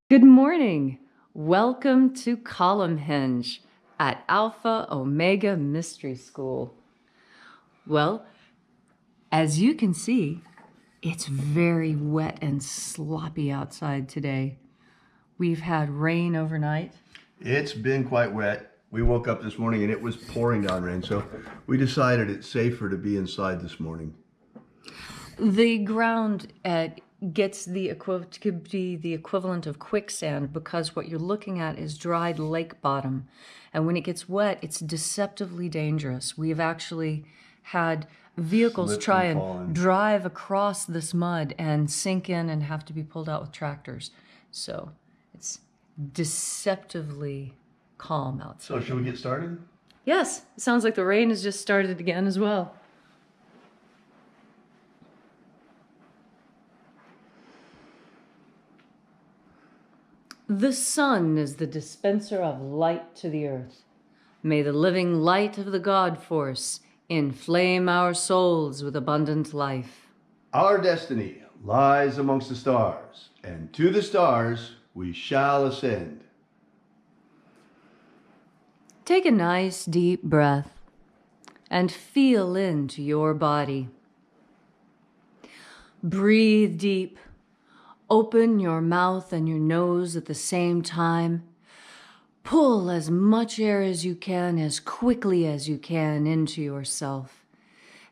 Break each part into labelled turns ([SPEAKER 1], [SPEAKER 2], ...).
[SPEAKER 1] Good morning. Welcome to Column Hinge at Alpha Ωmega Mystery School. Well, as you can see, it's very wet and sloppy outside today. We've had rain overnight.
[SPEAKER 2] It's been quite wet. We woke up this morning and it was pouring down rain, so we decided it's safer to be inside this morning.
[SPEAKER 1] The ground gets could be the equivalent of quicksand because what you're looking at is dried lake bottom. And when it gets wet, it's deceptively dangerous. We've actually had vehicles try and drive across this mud and sink in and have to be pulled out with tractors. So it's deceptively calm outside.
[SPEAKER 2] So should we get started?
[SPEAKER 1] Yes, it sounds like the rain has just started again as well. The sun is the dispenser of light to the earth. May the living light of the God Force inflame our souls with abundant life.
[SPEAKER 2] Our destiny lies amongst the stars, and to the stars we shall ascend.
[SPEAKER 1] Take a nice deep breath and feel into your body. Breathe deep. Open your mouth and your nose at the same time. Pull as much air as you can, as quickly as you can, into yourself.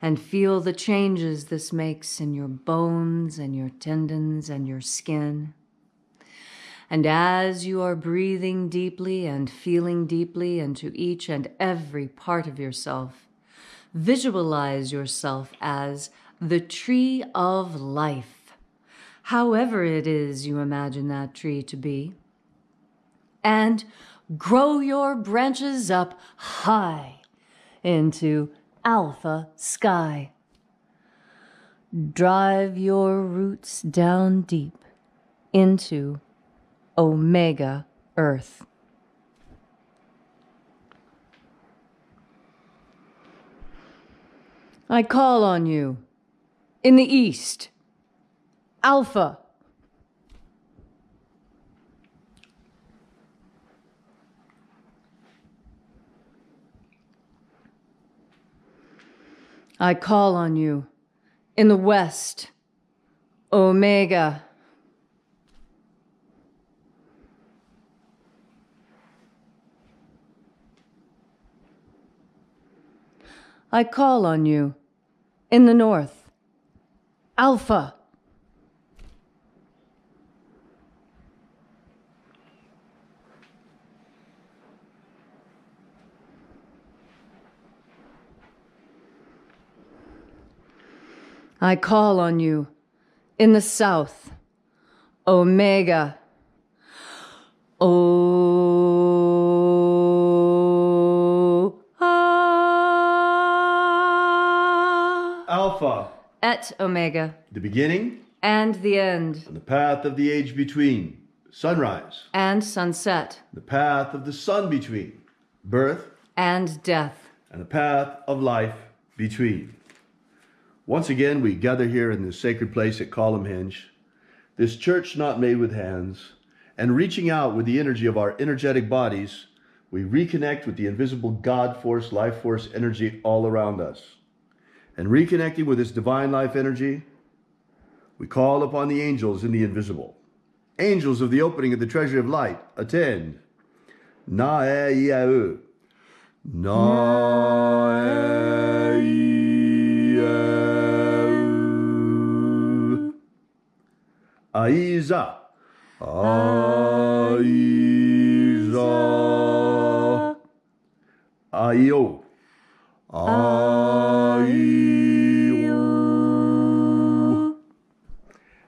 [SPEAKER 1] And feel the changes this makes in your bones and your tendons and your skin. And as you are breathing deeply and feeling deeply into each and every part of yourself, visualize yourself as the tree of life. However it is you imagine that tree to be. And grow your branches up high into alpha sky. Drive your roots down deep into Omega Earth. I call on you in the east. Alpha. I call on you in the west. Omega. I call on you in the north. Alpha. I call on you in the south, Omega.
[SPEAKER 2] Alpha.
[SPEAKER 1] Et Omega.
[SPEAKER 2] The beginning.
[SPEAKER 1] And the end.
[SPEAKER 2] And the path of the age between. Sunrise.
[SPEAKER 1] And sunset.
[SPEAKER 2] The path of the sun between. Birth.
[SPEAKER 1] And death.
[SPEAKER 2] And the path of life between. Once again, we gather here in this sacred place at Column Hinge, this church not made with hands, and reaching out with the energy of our energetic bodies, we reconnect with the invisible God force, life force energy all around us. And reconnecting with this divine life energy, we call upon the angels in the invisible. Angels of the opening of the treasury of light, attend. Na-e-ia-u. Na-e-ia-u. Aiza. Aiza. Aio. Aio.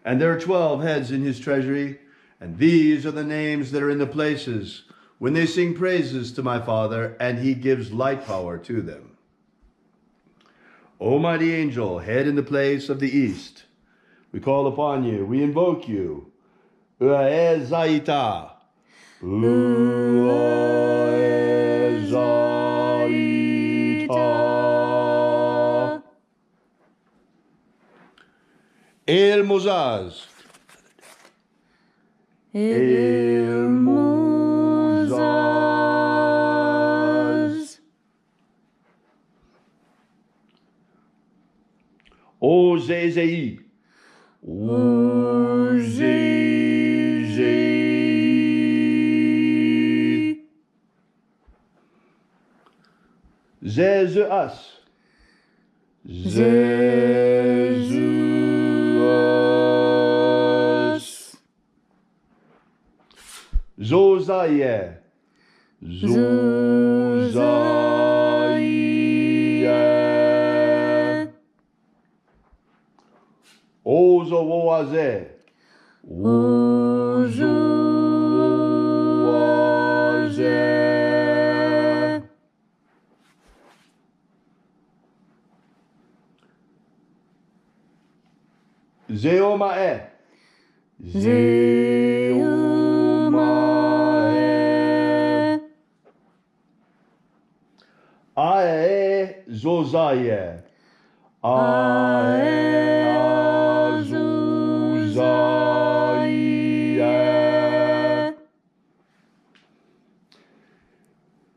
[SPEAKER 2] And there are 12 heads in his treasury, and these are the names that are in the places when they sing praises to my Father, and he gives light power to them. O mighty angel, head in the place of the east, we call upon you, we invoke you. Uaezaita. Uaezaita. El Mozaz. El Ozezei. Ozezei. Zezeas. Zezuas. Zozaie. Zozaie. Ozoaze. Ozoaze. Zeomae. Zeomae. Ae zozaie. Ae azuzaie.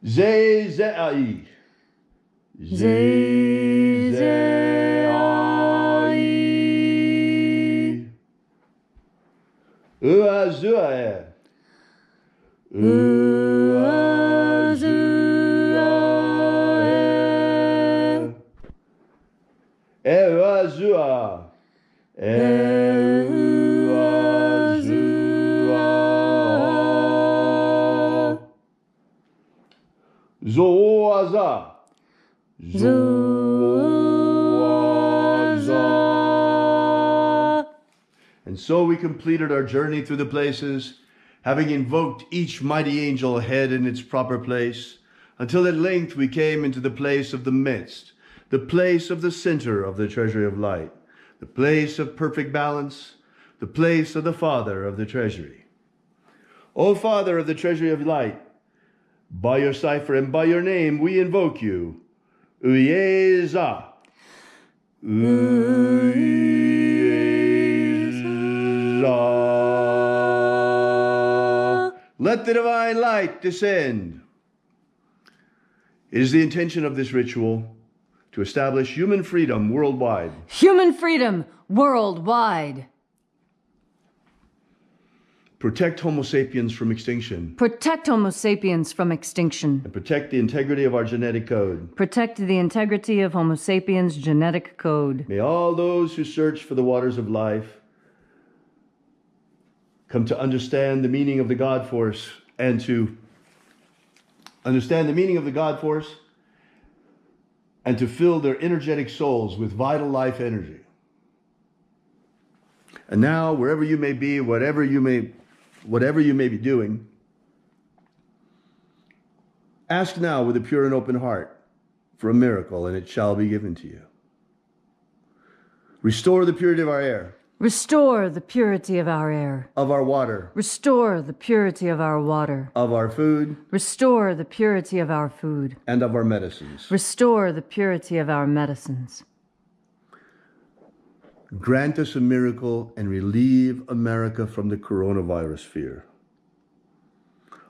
[SPEAKER 2] Zezei. Zezei. Uazuae. Uazuae. Euazua. Euazua. Zoaza. Zoaza. And so we completed our journey through the places, having invoked each mighty angel head in its proper place, until at length we came into the place of the midst, the place of the center of the treasury of light, the place of perfect balance, the place of the Father of the treasury. O Father of the treasury of light, by your cipher and by your name we invoke you. Uyeza. Uyeza. Let the divine light descend. It is the intention of this ritual to establish human freedom worldwide.
[SPEAKER 1] Human freedom worldwide.
[SPEAKER 2] Protect Homo sapiens from extinction.
[SPEAKER 1] Protect Homo sapiens from extinction.
[SPEAKER 2] And protect the integrity of our genetic code.
[SPEAKER 1] Protect the integrity of Homo sapiens' genetic code.
[SPEAKER 2] May all those who search for the waters of life come to understand the meaning of the God force and to understand the meaning of the God force and to fill their energetic souls with vital life energy. And now, wherever you may be, whatever you may be doing, ask now with a pure and open heart for a miracle, and it shall be given to you. Restore the purity of our air.
[SPEAKER 1] Restore the purity of our air.
[SPEAKER 2] Of our water.
[SPEAKER 1] Restore the purity of our water.
[SPEAKER 2] Of our food.
[SPEAKER 1] Restore the purity of our food.
[SPEAKER 2] And of our medicines.
[SPEAKER 1] Restore the purity of our medicines.
[SPEAKER 2] Grant us a miracle and relieve America from the coronavirus fear.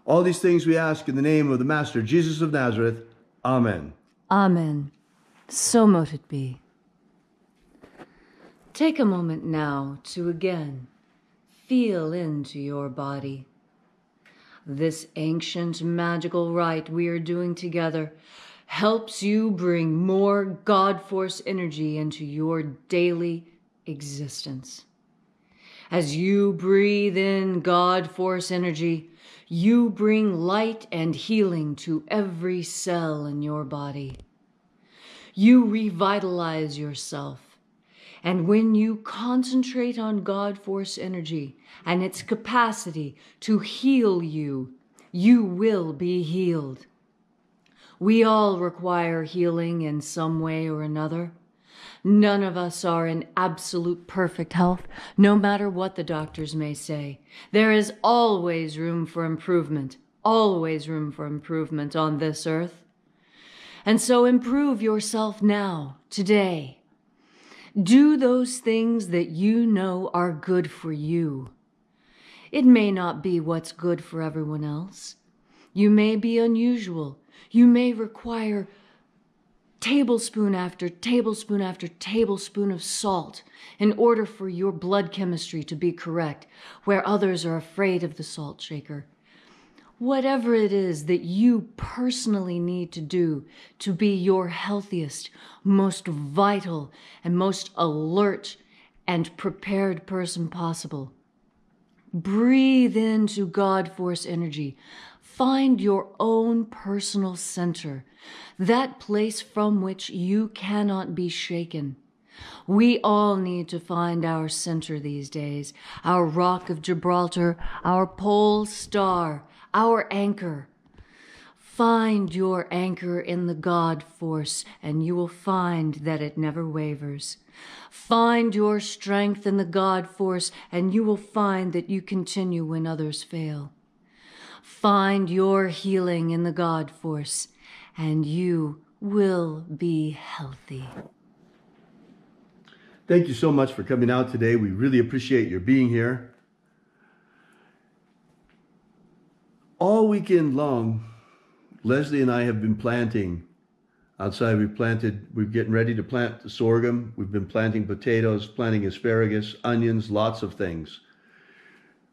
[SPEAKER 2] All these things we ask in the name of the Master, Jesus of Nazareth. Amen.
[SPEAKER 1] Amen. So mote it be. Take a moment now to again feel into your body. This ancient magical rite we are doing together helps you bring more God Force energy into your daily existence. As you breathe in God Force energy, you bring light and healing to every cell in your body. You revitalize yourself. And when you concentrate on God Force energy and its capacity to heal you, you will be healed. We all require healing in some way or another. None of us are in absolute perfect health, no matter what the doctors may say. There is always room for improvement on this earth. And so improve yourself now, today. Do those things that you know are good for you. It may not be what's good for everyone else. You may be unusual. You may require tablespoon after tablespoon after tablespoon of salt in order for your blood chemistry to be correct, where others are afraid of the salt shaker. Whatever it is that you personally need to do to be your healthiest, most vital, and most alert and prepared person possible. Breathe into God Force energy. Find your own personal center, that place from which you cannot be shaken. We all need to find our center these days, our Rock of Gibraltar, our pole star, our anchor. Find your anchor in the God Force, and you will find that it never wavers. Find your strength in the God Force, and you will find that you continue when others fail. Find your healing in the God Force, and you will be healthy.
[SPEAKER 2] Thank you so much for coming out today. We really appreciate your being here. All weekend long, Leslie and I have been planting outside. We're getting ready to plant the sorghum. We've been planting potatoes, planting asparagus, onions, lots of things.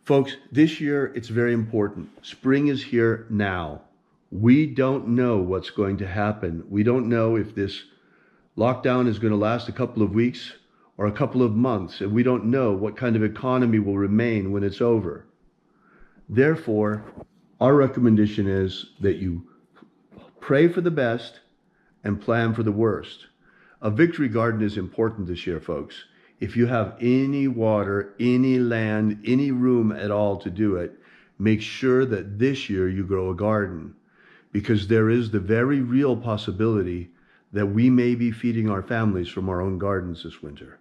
[SPEAKER 2] Folks, this year it's very important. Spring is here now. We don't know what's going to happen. We don't know if this lockdown is going to last a couple of weeks or a couple of months, and we don't know what kind of economy will remain when it's over. Therefore, our recommendation is that you pray for the best and plan for the worst. A victory garden is important this year, folks. If you have any water, any land, any room at all to do it, make sure that this year you grow a garden, because there is the very real possibility that we may be feeding our families from our own gardens this winter.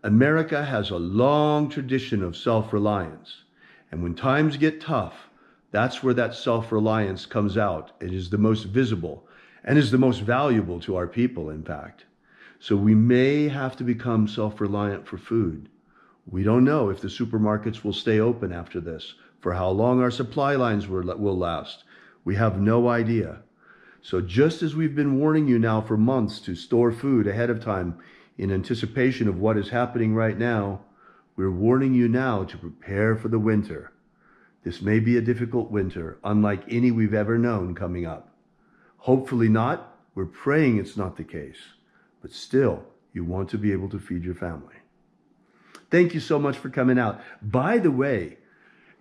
[SPEAKER 2] America has a long tradition of self-reliance, and when times get tough, that's where that self-reliance comes out. It is the most visible and is the most valuable to our people, in fact. So we may have to become self-reliant for food. We don't know if the supermarkets will stay open after this, for how long our supply lines will last. We have no idea. So just as we've been warning you now for months to store food ahead of time in anticipation of what is happening right now, we're warning you now to prepare for the winter. This may be a difficult winter, unlike any we've ever known coming up. Hopefully not. We're praying it's not the case. But still, you want to be able to feed your family. Thank you so much for coming out. By the way,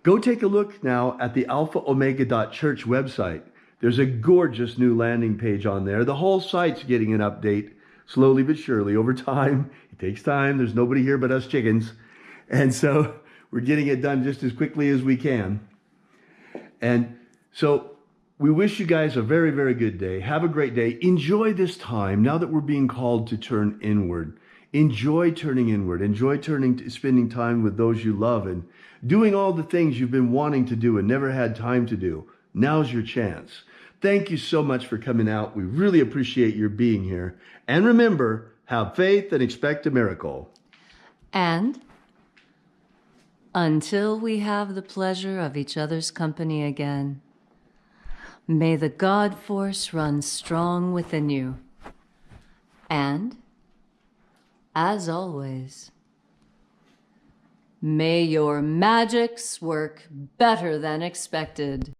[SPEAKER 2] go take a look now at the alphaomega.church website. There's a gorgeous new landing page on there. The whole site's getting an update, slowly but surely, over time. It takes time. There's nobody here but us chickens. And so we're getting it done just as quickly as we can. And so we wish you guys a very, very good day. Have a great day. Enjoy this time now that we're being called to turn inward. Enjoy turning inward. Enjoy spending time with those you love and doing all the things you've been wanting to do and never had time to do. Now's your chance. Thank you so much for coming out. We really appreciate your being here. And remember, have faith and expect a miracle.
[SPEAKER 1] And until we have the pleasure of each other's company again, may the God Force run strong within you. And, as always, may your magics work better than expected.